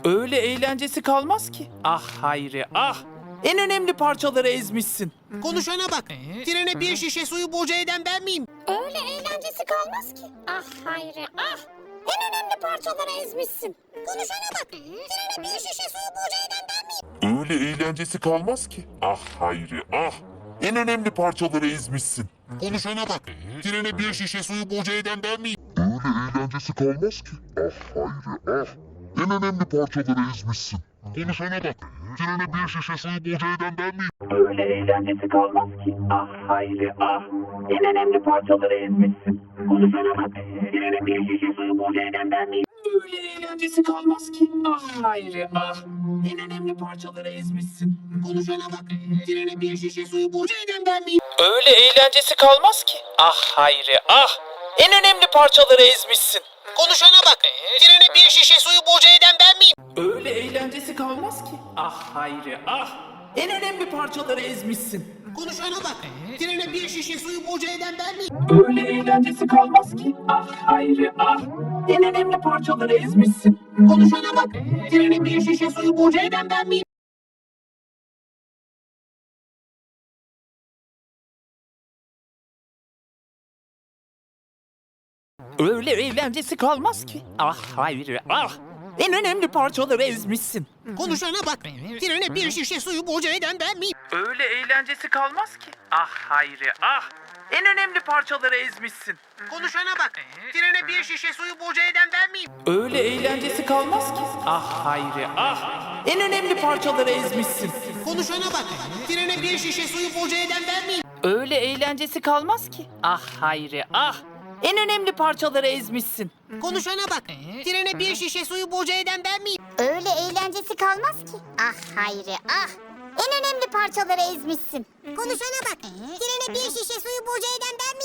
Öyle eğlencesi kalmaz ki. Ah Hayri ah. En önemli parçaları ezmişsin. Konuşana bak. Trene bir şişe suyu boca eden ben miyim? Öyle eğlencesi kalmaz ki. Ah Hayri ah. En önemli parçaları ezmişsin. Konuşana bak. Trene bir şişe suyu boca eden ben miyim? Öyle eğlencesi kalmaz ki. Ah Hayri ah. En önemli parçaları ezmişsin. Konuşana bak. Trene bir şişe suyu boca eden ben miyim? Öyle eğlencesi kalmaz ki. Ah Hayri ah. En önemli parçaları ezmişsin. Konuşana bak. Trene bir şişe suyu boca eden ben miyim? Öyle eğlencesi kalmaz ki. Ah Hayri ah. En önemli parçaları ezmişsin. Konuşana bak. Trene bir şişe suyu boca eden ben miyim? Öyle eğlencesi kalmaz ki. Ah Hayri ah. En önemli parçaları ezmişsin. Konuşana bak. Trene bir şişe suyu boca eden ben miyim? Öyle eğlencesi kalmaz ki. Ah Hayri ah. En önemli parçaları ezmişsin. Konuşana bak. Trene bir şişe suyu boca eden ben miyim? Öyle eğlencesi kalmaz ki. Ah Hayri ah. En önemli parçaları ezmişsin. Konuşana bak. Trene bir şişe suyu boca eden ben miyim? Öyle eğlencesi kalmaz ki. Ah Hayri ah. En önemli parçaları ezmişsin. Konuşana bak. Trene bir şişe suyu boca eden ben miyim? Öyle eğlencesi kalmaz ki. Ah Hayri ah. En önemli parçaları ezmişsin. Konuşana bak. Trene bir şişe suyu boca eden ben miyim? Öyle eğlencesi kalmaz ki. Ah Hayri ah. En önemli parçaları ezmişsin. Konuşana bak. Trene bir şişe suyu boca eden ben miyim? Öyle eğlencesi kalmaz ki. Ah Hayri ah. En önemli parçaları ezmişsin. Konuşana bak. Trene bir şişe suyu boca eden ben miyim? Öyle eğlencesi kalmaz ki. Ah Hayri ah. En önemli parçaları ezmişsin. Konuşana bak. Trene bir şişe suyu boca eden ben miyim? Öyle eğlencesi kalmaz ki. Ah Hayri ah. En önemli parçaları ezmişsin. Konuşana bak. Trene bir şişe suyu boca eden ben miyim?